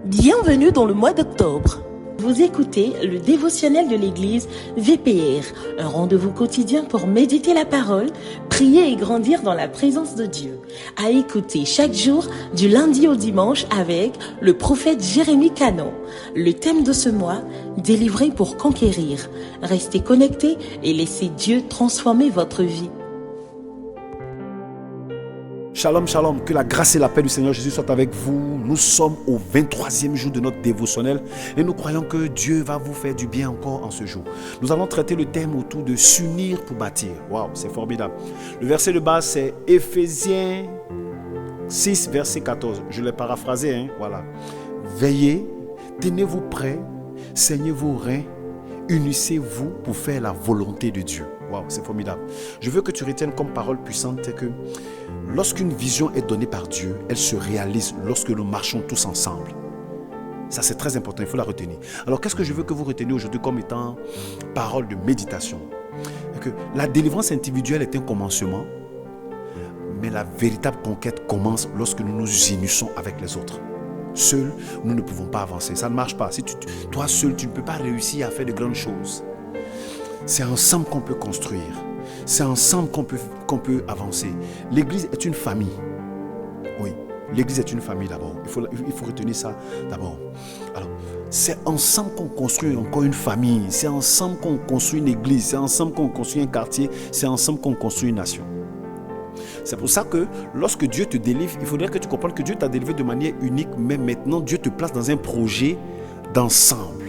Bienvenue dans le mois d'octobre. Vous écoutez le dévotionnel de l'église VPR, un rendez-vous quotidien pour méditer la parole, prier et grandir dans la présence de Dieu. À écouter chaque jour du lundi au dimanche avec le prophète Jérémie Canon. Le thème de ce mois, délivrer pour conquérir. Restez connectés et laissez Dieu transformer votre vie. Shalom, shalom, que la grâce et la paix du Seigneur Jésus soient avec vous. Nous sommes au 23e jour de notre dévotionnel et nous croyons que Dieu va vous faire du bien encore en ce jour. Nous allons traiter le thème autour de s'unir pour bâtir. Waouh, c'est formidable. Le verset de base, c'est Éphésiens 6, verset 14. Je l'ai paraphrasé, voilà. Veillez, tenez-vous prêts, saignez vos reins, unissez-vous pour faire la volonté de Dieu. Waouh, c'est formidable. Je veux que tu retiennes comme parole puissante que lorsqu'une vision est donnée par Dieu, elle se réalise lorsque nous marchons tous ensemble. Ça, c'est très important, il faut la retenir. Alors, qu'est-ce que je veux que vous reteniez aujourd'hui comme étant parole de méditation? Que la délivrance individuelle est un commencement, mais la véritable conquête commence lorsque nous nous unissons avec les autres. Seuls, nous ne pouvons pas avancer. Ça ne marche pas. Si toi seul, tu ne peux pas réussir à faire de grandes choses. C'est ensemble qu'on peut construire. C'est ensemble qu'on peut avancer. L'église est une famille. Oui, l'église est une famille d'abord. Il faut retenir ça d'abord. Alors, c'est ensemble qu'on construit encore une famille. C'est ensemble qu'on construit une église. C'est ensemble qu'on construit un quartier. C'est ensemble qu'on construit une nation. C'est pour ça que lorsque Dieu te délivre, il faudrait que tu comprennes que Dieu t'a délivré de manière unique, mais maintenant Dieu te place dans un projet d'ensemble.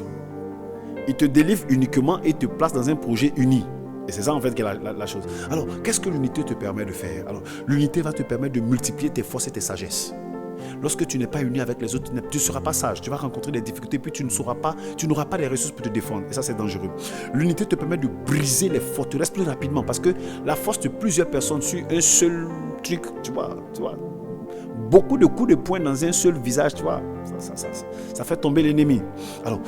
Il te délivre uniquement et te place dans un projet uni. Et c'est ça en fait qui est la chose. Alors, qu'est-ce que l'unité te permet de faire? Alors, l'unité va te permettre de multiplier tes forces et tes sagesses. Lorsque tu n'es pas uni avec les autres, tu ne seras pas sage. Tu vas rencontrer des difficultés, puis tu n'auras pas les ressources pour te défendre. Et ça, c'est dangereux. L'unité te permet de briser les forteresses plus rapidement. Parce que la force de plusieurs personnes sur un seul truc, tu vois. Beaucoup de coups de poing dans un seul visage, tu vois. Ça fait tomber l'ennemi. Alors,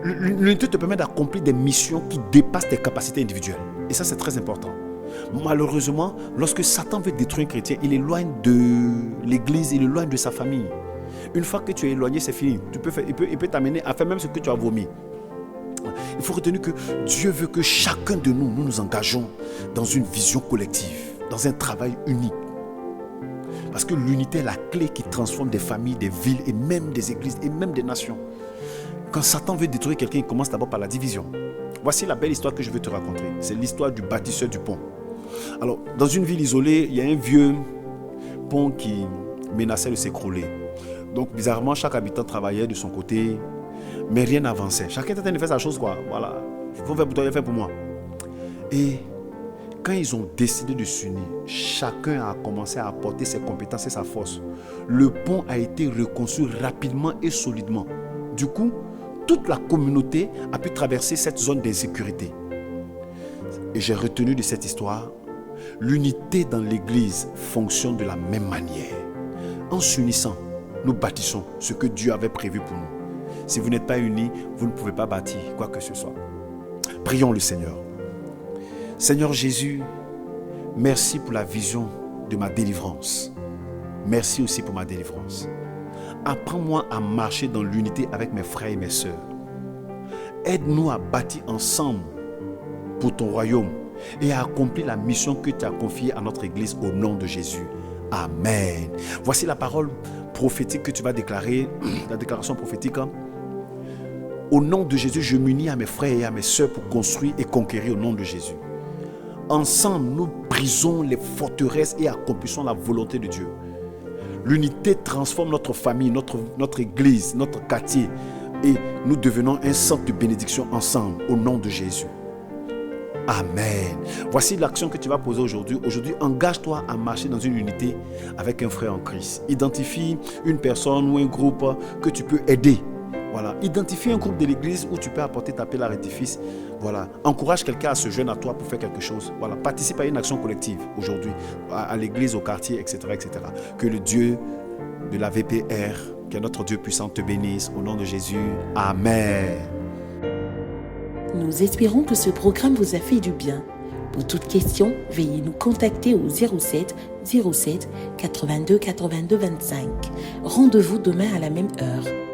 l'unité te permet d'accomplir des missions qui dépassent tes capacités individuelles. Et ça, c'est très important. Malheureusement, lorsque Satan veut détruire un chrétien, il éloigne de l'église, il éloigne de sa famille. Une fois que tu es éloigné, c'est fini. Il peut t'amener à faire même ce que tu as vomi. Il faut retenir que Dieu veut que chacun de nous nous engageons dans une vision collective, dans un travail unique. Parce que l'unité est la clé qui transforme des familles, des villes et même des églises et même des nations. Quand Satan veut détruire quelqu'un, il commence d'abord par la division. Voici la belle histoire que je veux te raconter. C'est l'histoire du bâtisseur du pont. Alors, dans une ville isolée, il y a un vieux pont qui menaçait de s'écrouler. Donc, bizarrement, chaque habitant travaillait de son côté, mais rien n'avançait. Chacun était en train de faire sa chose, quoi. Voilà, il faut faire pour toi, il faut faire pour moi. Et quand ils ont décidé de s'unir, chacun a commencé à apporter ses compétences et sa force. Le pont a été reconstruit rapidement et solidement. Du coup, toute la communauté a pu traverser cette zone d'insécurité. Et j'ai retenu de cette histoire, l'unité dans l'église fonctionne de la même manière. En s'unissant, nous bâtissons ce que Dieu avait prévu pour nous. Si vous n'êtes pas unis, vous ne pouvez pas bâtir quoi que ce soit. Prions le Seigneur. Seigneur Jésus, merci pour la vision de ma délivrance. Merci aussi pour ma délivrance. Apprends-moi à marcher dans l'unité avec mes frères et mes sœurs. Aide-nous à bâtir ensemble pour ton royaume et à accomplir la mission que tu as confiée à notre église au nom de Jésus. Amen. Voici la parole prophétique que tu vas déclarer, la déclaration prophétique. Au nom de Jésus, je m'unis à mes frères et à mes sœurs pour construire et conquérir au nom de Jésus. Ensemble, nous brisons les forteresses et accomplissons la volonté de Dieu. L'unité transforme notre famille, notre église, notre quartier et nous devenons un centre de bénédiction ensemble au nom de Jésus. Amen. Voici l'action que tu vas poser aujourd'hui. Aujourd'hui, engage-toi à marcher dans une unité avec un frère en Christ. Identifie une personne ou un groupe que tu peux aider. Voilà. Identifie un groupe de l'église où tu peux apporter ta pelle à l'édifice. Voilà. Encourage quelqu'un à se joindre à toi pour faire quelque chose. Voilà. Participe à une action collective aujourd'hui, à l'église, au quartier, etc., etc. Que le Dieu de la VPR, que notre Dieu puissant te bénisse au nom de Jésus. Amen. Nous espérons que ce programme vous a fait du bien. Pour toute question, veuillez nous contacter au 07 82 25. Rendez-vous demain à la même heure.